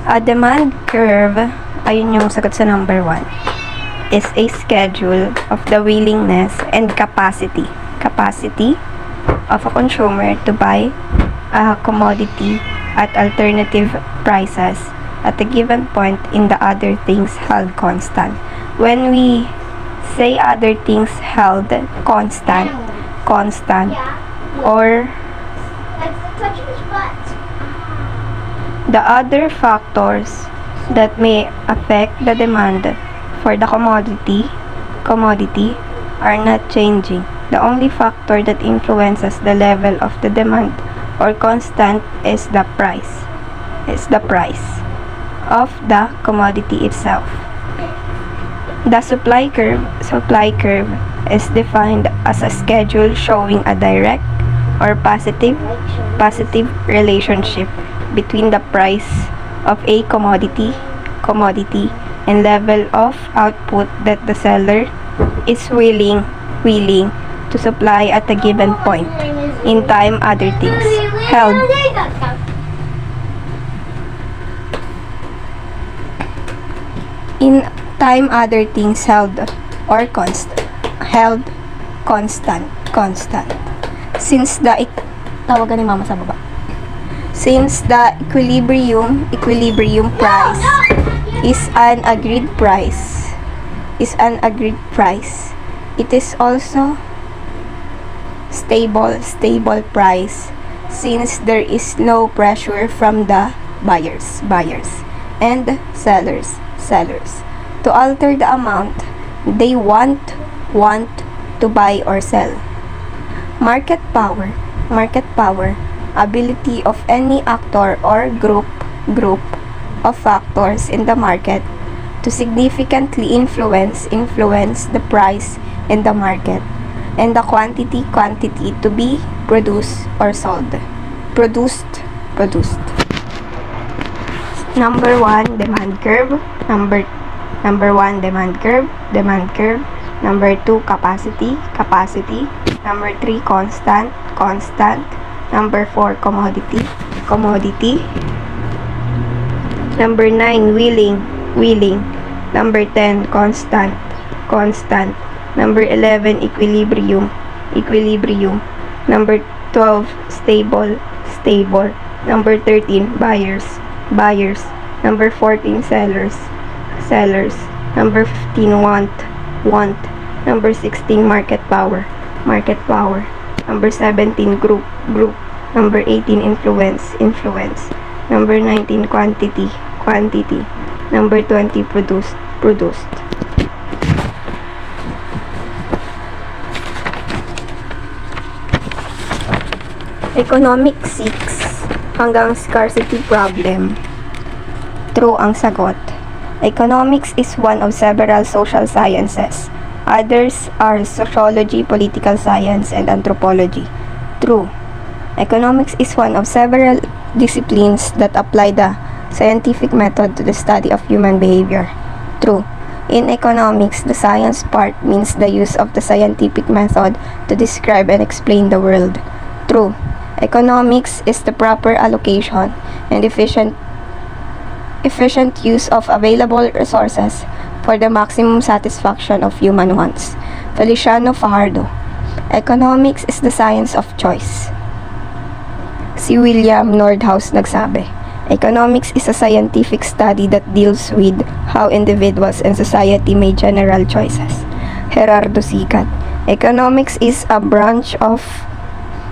A demand curve, ayun yung sagot sa number 1, is a schedule of the willingness and capacity of a consumer to buy a commodity at alternative prices at a given point in the other things held constant. When we say other things held constant, or the other factors that may affect the demand for the commodity are not changing. The only factor that influences the level of the demand or constant is the price of the commodity itself. The supply curve is defined as a schedule showing a direct or positive relationship between the price of a commodity and level of output that the seller is willing to supply at a given point in time. Other things held in time, other things held or constant. Since the tawagan ni mama sa baba. Since the equilibrium price is an agreed price, it is also stable price, since there is no pressure from the buyers and sellers to alter the amount they want to buy or sell. Market power, ability of any actor or group of factors in the market to significantly influence the price in the market and the quantity to be produced or sold. Produced. Number 1, demand curve. Number 1, demand curve. Number 2, capacity. Number 3, constant. Number 4, commodity. Number 9, willing. Number 10, constant. Number 11, equilibrium. Number 12, stable. Number 13, buyers. Number 14, sellers. Number 15, want. Number 16, market power. Number 17, group. Number 18, influence. Number 19, quantity. Number 20, produced. Economic 6 hanggang scarcity problem. True ang sagot. Economics is one of several social sciences. Others are sociology, political science, and anthropology. True. Economics is one of several disciplines that apply the scientific method to the study of human behavior. True. In economics, the science part means the use of the scientific method to describe and explain the world. True. Economics is the proper allocation and efficient use of available resources for the maximum satisfaction of human wants. Feliciano Fajardo. Economics is the science of choice. Si William Nordhaus nagsabi, economics is a scientific study that deals with how individuals and society make general choices. Gerardo Sicat. Economics is a branch of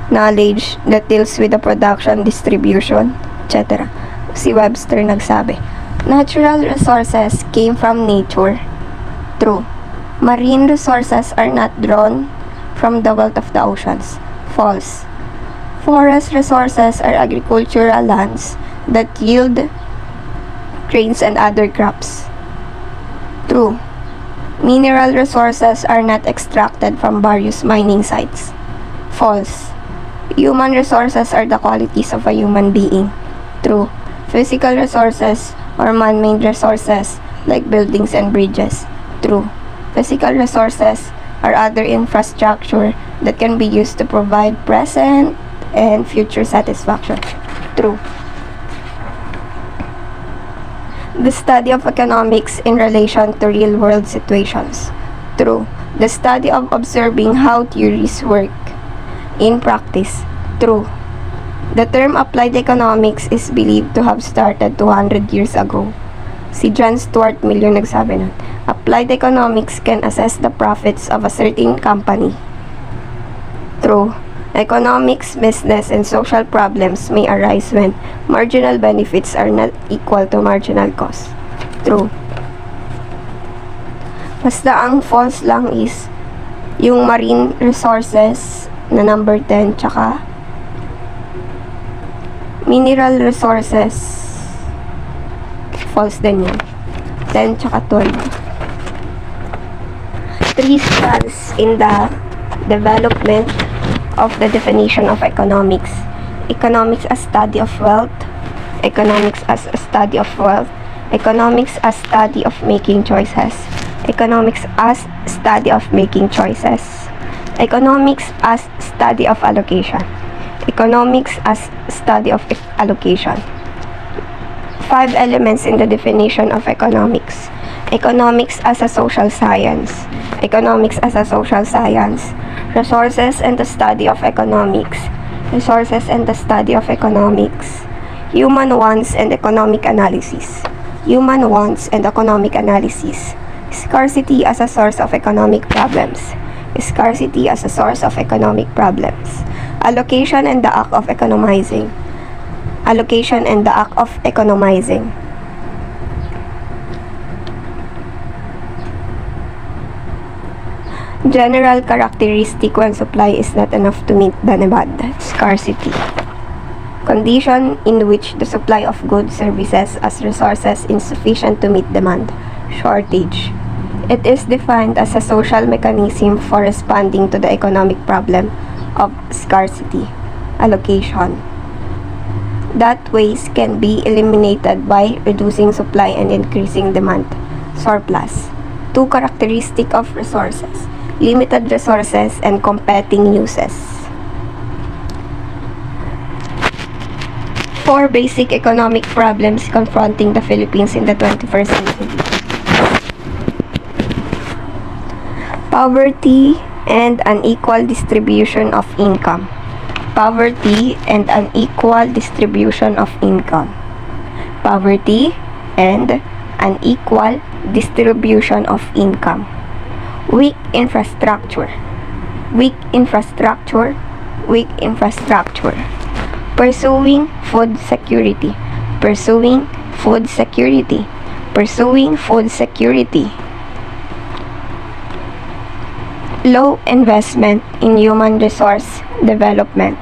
knowledge that deals with the production, distribution, etc. Si Webster nagsabi, natural resources came from nature. True. Marine resources are not drawn from the wealth of the oceans. False. Forest resources are agricultural lands that yield grains and other crops. True. Mineral resources are not extracted from various mining sites. False. Human resources are the qualities of a human being. True. Physical resources or man-made resources like buildings and bridges. True. Physical resources are other infrastructure that can be used to provide present and future satisfaction. True. The study of economics in relation to real-world situations. True. The study of observing how theories work in practice. True. The term applied economics is believed to have started 200 years ago. Si John Stuart Mill yung nagsabi nun. Applied economics can assess the profits of a certain company. True. Economics, business, and social problems may arise when marginal benefits are not equal to marginal costs. True. Basta ang false lang is yung marine resources na number 10 tsaka mineral resources. False din yan. 10 tsaka 12. 3 strands in the development of the definition of economics. Economics as study of wealth. Economics as a study of wealth. Economics as study of making choices. Economics as study of making choices. Economics as study of allocation. Economics as study of allocation. 5 elements in the definition of economics. Economics as a social science. Economics as a social science. Resources and the study of economics. Resources and the study of economics. Human wants and economic analysis. Human wants and economic analysis. Scarcity as a source of economic problems. Scarcity as a source of economic problems. Allocation and the act of economizing. Allocation and the act of economizing. General characteristic when supply is not enough to meet the demand. Scarcity. Condition in which the supply of goods, services, as resources insufficient to meet demand. Shortage. It is defined as a social mechanism for responding to the economic problem of scarcity. Allocation. That waste can be eliminated by reducing supply and increasing demand. Surplus. 2 characteristics of resources. Limited resources and competing uses. 4 basic economic problems confronting the Philippines in the 21st century. Poverty and unequal distribution of income. Poverty and unequal distribution of income. Poverty and unequal distribution of income. Weak infrastructure. Weak infrastructure. Weak infrastructure. Pursuing food security. Pursuing food security. Pursuing food security. Low investment in human resource development.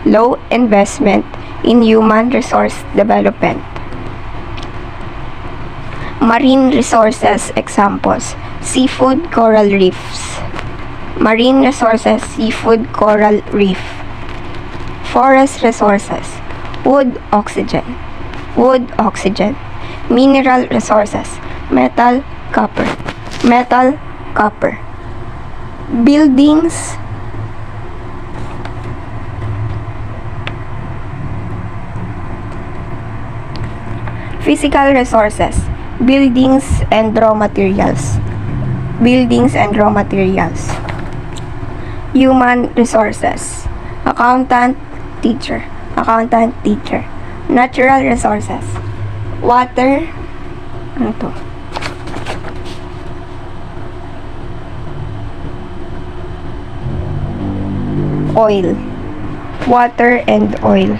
Low investment in human resource development. Marine resources examples. Seafood coral reefs. Marine resources, seafood coral reef. Forest resources. Wood, oxygen. Wood, oxygen. Mineral resources. Metal, copper. Metal, copper. Buildings. Physical resources. Buildings and raw materials. Buildings and raw materials. Human resources. Accountant, teacher. Accountant, teacher. Natural resources. Water. Ano to? Oil. Water and oil.